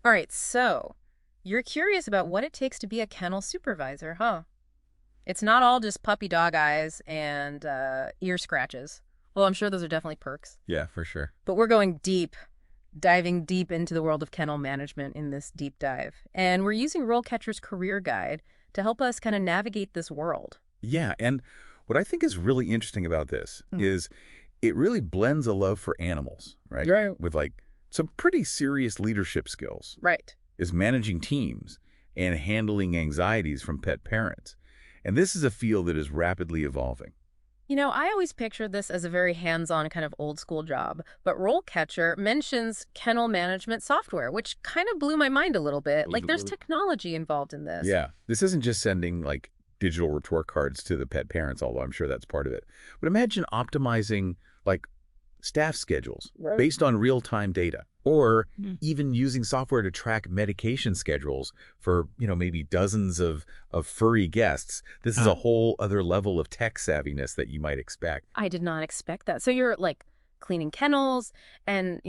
All right, so you're curious about what it takes to be a kennel supervisor, huh? It's not all just puppy dog eyes and ear scratches. Well, I'm sure those are definitely perks. Yeah, for sure. But we're going deep, diving deep into the world of kennel management in this deep dive. And we're using RoleCatcher's career guide to help us kind of navigate this world. Yeah, and what I think is really interesting about this Hmm. is it really blends a love for animals, right? Right. With like some pretty serious leadership skills, Right. is managing teams and handling anxieties from pet parents. And this is a field that is rapidly evolving. You know, I always pictured this as a very hands-on kind of old school job, but RoleCatcher mentions kennel management software, which kind of blew my mind a little bit. Like there's technology involved in this. Yeah, this isn't just sending like digital report cards to the pet parents, although I'm sure that's part of it. But imagine optimizing like staff schedules Right. based on real-time data, or Mm. even using software to track medication schedules for, maybe dozens of furry guests. This is a whole other level of tech savviness that you might expect. I did not expect that. So you're like cleaning kennels and,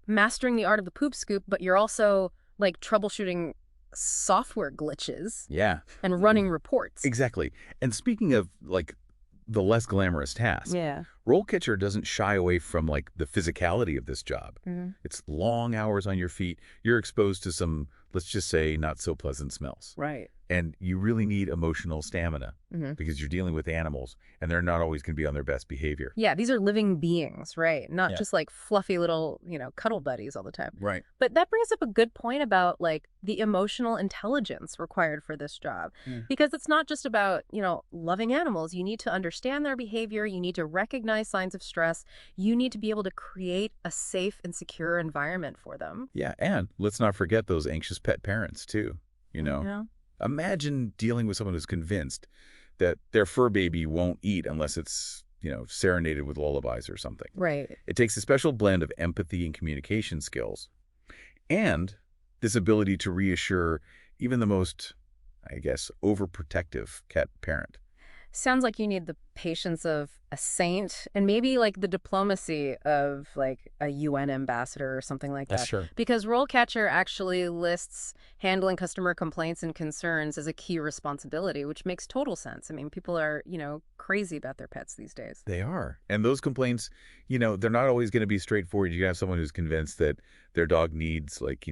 mastering the art of the poop scoop, but you're also like troubleshooting software glitches Yeah, and running reports. exactly. And speaking of like the less glamorous task, Yeah. RoleCatcher doesn't shy away from like the physicality of this job. Mhm. It's long hours on your feet. You're exposed to some, let's just say, not so pleasant smells. Right. And you really need emotional stamina Hmm. because you're dealing with animals and they're not always going to be on their best behavior. Yeah, these are living beings, right? Not Yeah. just like fluffy little, cuddle buddies all the time. Right. But that brings up a good point about like the emotional intelligence required for this job. Mm. Because it's not just about, loving animals. You need to understand their behavior. You need to recognize signs of stress. You need to be able to create a safe and secure environment for them. Yeah. And let's not forget those anxious pet parents, too. Yeah. Imagine dealing with someone who's convinced that their fur baby won't eat unless it's, serenaded with lullabies or something. Right. It takes a special blend of empathy and communication skills and this ability to reassure even the most, I guess, overprotective cat parent. Sounds like you need the patience of a saint and maybe like the diplomacy of like a UN ambassador or something like that. Sure. Because RoleCatcher actually lists handling customer complaints and concerns as a key responsibility, which makes total sense. I mean, people are, crazy about their pets these days. They are. And those complaints, they're not always going to be straightforward. You have someone who's convinced that their dog needs like,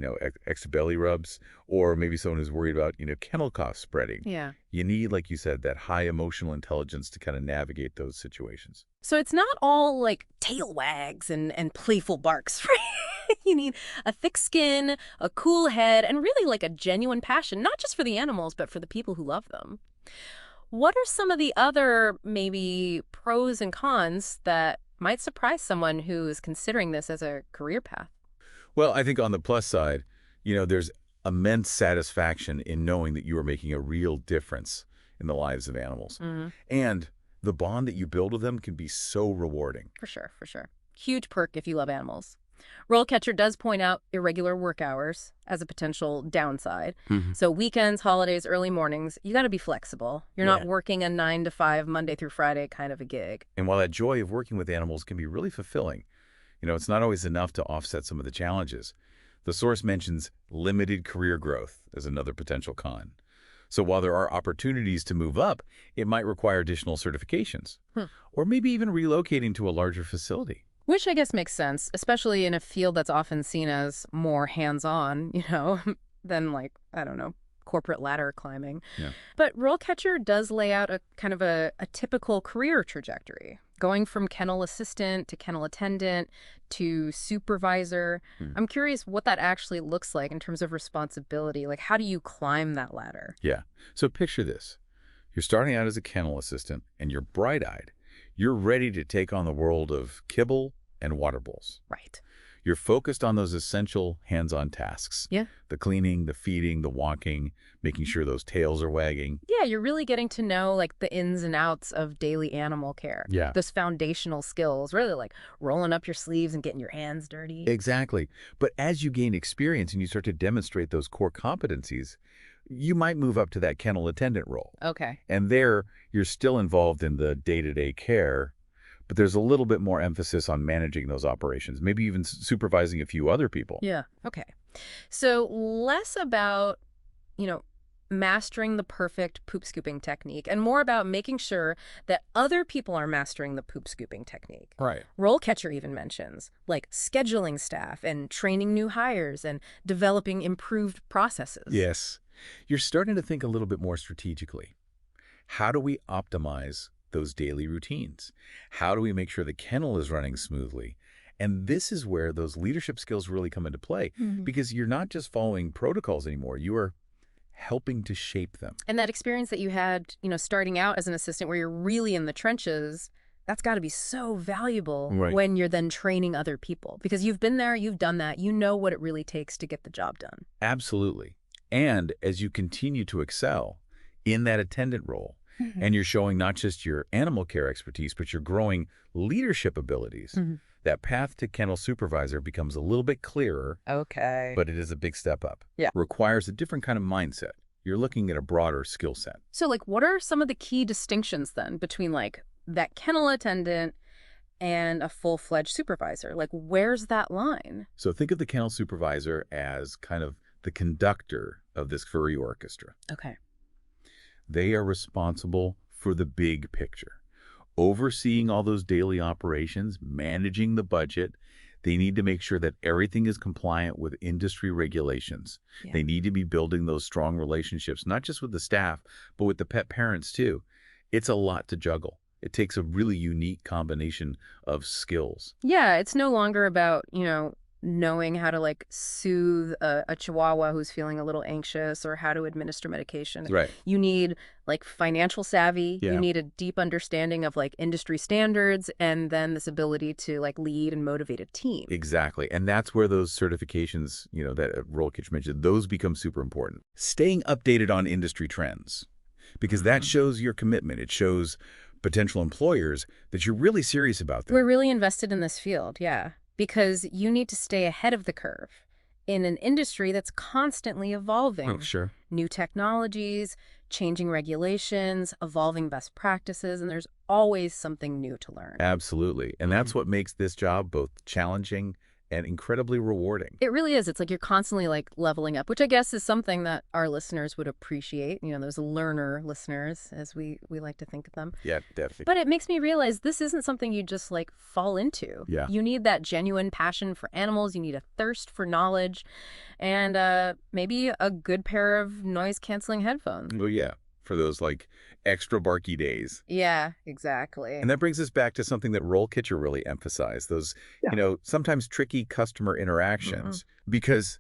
extra belly rubs, or maybe someone who's worried about, kennel cough spreading. Yeah. You need, like you said, that high emotional intelligence to kind of navigate those situations. So it's not all like tail wags and playful barks, right? You need a thick skin, a cool head, and really like a genuine passion, not just for the animals, but for the people who love them. What are some of the other maybe pros and cons that might surprise someone who is considering this as a career path? Well, I think on the plus side, there's immense satisfaction in knowing that you are making a real difference in the lives of animals. Hmm. And the bond that you build with them can be so rewarding. For sure, for sure. Huge perk if you love animals. RoleCatcher does point out irregular work hours as a potential downside. Mhm. So weekends, holidays, early mornings, you got to be flexible. You're not Yeah. working a 9 to 5 Monday through Friday kind of a gig. And while that joy of working with animals can be really fulfilling, it's not always enough to offset some of the challenges. The source mentions limited career growth as another potential con. So while there are opportunities to move up, it might require additional certifications, or maybe even relocating to a larger facility. Which I guess makes sense, especially in a field that's often seen as more hands-on, than like, I don't know, corporate ladder climbing. Yeah. But RoleCatcher does lay out a kind of a typical career trajectory, going from kennel assistant to kennel attendant to supervisor. I'm curious what that actually looks like in terms of responsibility. Like, how do you climb that ladder? Yeah. So picture this. You're starting out as a kennel assistant, and you're bright-eyed. You're ready to take on the world of kibble and water bowls. Right. You're focused on those essential hands-on tasks. Yeah. The cleaning, the feeding, the walking, making sure those tails are wagging. Yeah, you're really getting to know like the ins and outs of daily animal care. Yeah. Those foundational skills, really like rolling up your sleeves and getting your hands dirty. Exactly. But as you gain experience and you start to demonstrate those core competencies, you might move up to that kennel attendant role. Okay. And there, you're still involved in the day-to-day care, but there's a little bit more emphasis on managing those operations, maybe even supervising a few other people. Yeah. Okay. So less about, you know, mastering the perfect poop scooping technique and more about making sure that other people are mastering the poop scooping technique. Right. RoleCatcher even mentions like scheduling staff and training new hires and developing improved processes. Yes. You're starting to think a little bit more strategically. How do we optimize those daily routines? How do we make sure the kennel is running smoothly? And this is where those leadership skills really come into play, because you're not just following protocols anymore. You are helping to shape them. And that experience that you had, starting out as an assistant where you're really in the trenches, that's got to be so valuable Right. when you're then training other people because you've been there, you've done that, you know what it really takes to get the job done. Absolutely. And as you continue to excel in that attendant role, and you're showing not just your animal care expertise, but you're growing leadership abilities, that path to kennel supervisor becomes a little bit clearer. Okay. But it is a big step up. Yeah. Requires a different kind of mindset. You're looking at a broader skill set. So, what are some of the key distinctions then between, that kennel attendant and a full-fledged supervisor? Where's that line? So think of the kennel supervisor as kind of the conductor of this furry orchestra. Okay. They are responsible for the big picture, overseeing all those daily operations, managing the budget. They need to make sure that everything is compliant with industry regulations. Yeah. They need to be building those strong relationships, not just with the staff, but with the pet parents too. It's a lot to juggle. It takes a really unique combination of skills. Yeah, it's no longer about, knowing how to soothe a chihuahua who's feeling a little anxious or how to administer medication. Right. You need financial savvy. Yeah. You need a deep understanding of industry standards and then this ability to lead and motivate a team. Exactly. And that's where those certifications, that RoleCatcher mentioned, those become super important. Staying updated on industry trends, because that shows your commitment. It shows potential employers that you're really serious about them. We're really invested in this field, yeah. Because you need to stay ahead of the curve in an industry that's constantly evolving. Oh, sure. New technologies, changing regulations, evolving best practices, and there's always something new to learn. Absolutely. And that's what makes this job both challenging and incredibly rewarding. It really is. It's you're constantly leveling up, which I guess is something that our listeners would appreciate. Those learner listeners, as we like to think of them. Yeah, definitely. But it makes me realize this isn't something you just fall into. Yeah. You need that genuine passion for animals. You need a thirst for knowledge and maybe a good pair of noise canceling headphones. Well, yeah, for those extra barky days. Yeah, exactly. And that brings us back to something that RoleCatcher really emphasized, those, sometimes tricky customer interactions. Because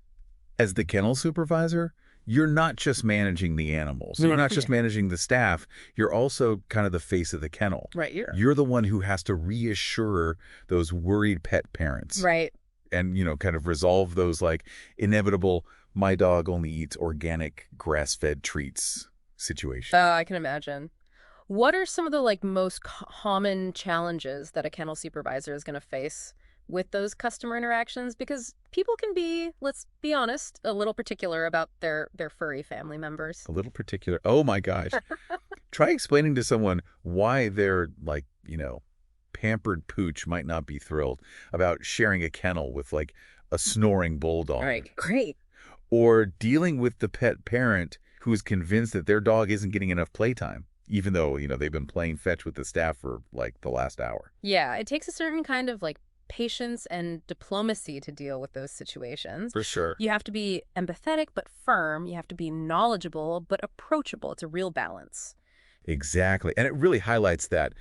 as the kennel supervisor, you're not just managing the animals. You're not just managing the staff. You're also kind of the face of the kennel. Right. You're the one who has to reassure those worried pet parents. Right. And, kind of resolve those inevitable, my dog only eats organic grass-fed treats situation. Oh, I can imagine. What are some of the most common challenges that a kennel supervisor is going to face with those customer interactions? Because people can be, let's be honest, a little particular about their furry family members. A little particular. Oh my gosh. Try explaining to someone why their pampered pooch might not be thrilled about sharing a kennel with a snoring bulldog. All right, great. Or dealing with the pet parent who is convinced that their dog isn't getting enough playtime, even though, they've been playing fetch with the staff for the last hour. Yeah, it takes a certain kind of patience and diplomacy to deal with those situations. For sure. You have to be empathetic but firm. You have to be knowledgeable but approachable. It's a real balance. Exactly. And it really highlights that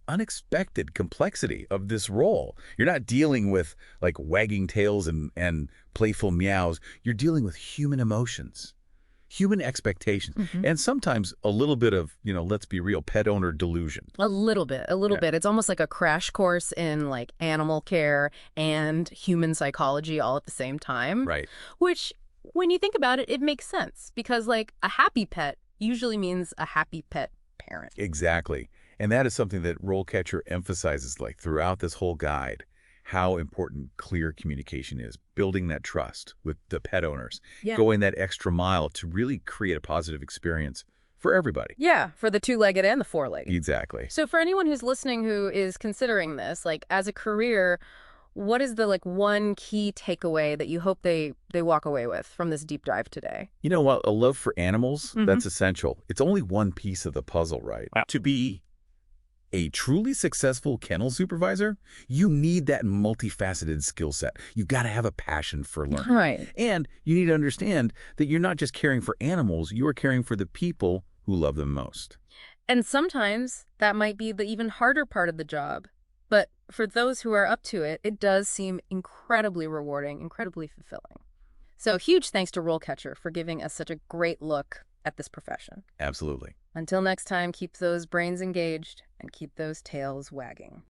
unexpected complexity of this role. You're not dealing with wagging tails and playful meows. You're dealing with human emotions, human expectations, and sometimes a little bit of, let's be real, pet owner delusion. A little bit. It's almost like a crash course in animal care and human psychology all at the same time. Right. Which, when you think about it, it makes sense because a happy pet usually means a happy pet parent. Exactly. And that is something that RoleCatcher emphasizes throughout this whole guide, how important clear communication is, building that trust with the pet owners, going that extra mile to really create a positive experience for everybody. Yeah, for the two-legged and the four-legged. Exactly. So for anyone who's listening who is considering this, as a career, what is the one key takeaway that you hope they walk away with from this deep dive today? You know what? A love for animals, Hmm. that's essential. It's only one piece of the puzzle, right? Wow. To be a truly successful kennel supervisor, you need that multifaceted skill set. You got to have a passion for learning. Right. And you need to understand that you're not just caring for animals, you are caring for the people who love them most. And sometimes that might be the even harder part of the job. But for those who are up to it, it does seem incredibly rewarding, incredibly fulfilling. So huge thanks to RoleCatcher for giving us such a great look at this profession. Absolutely. Until next time, keep those brains engaged and keep those tails wagging.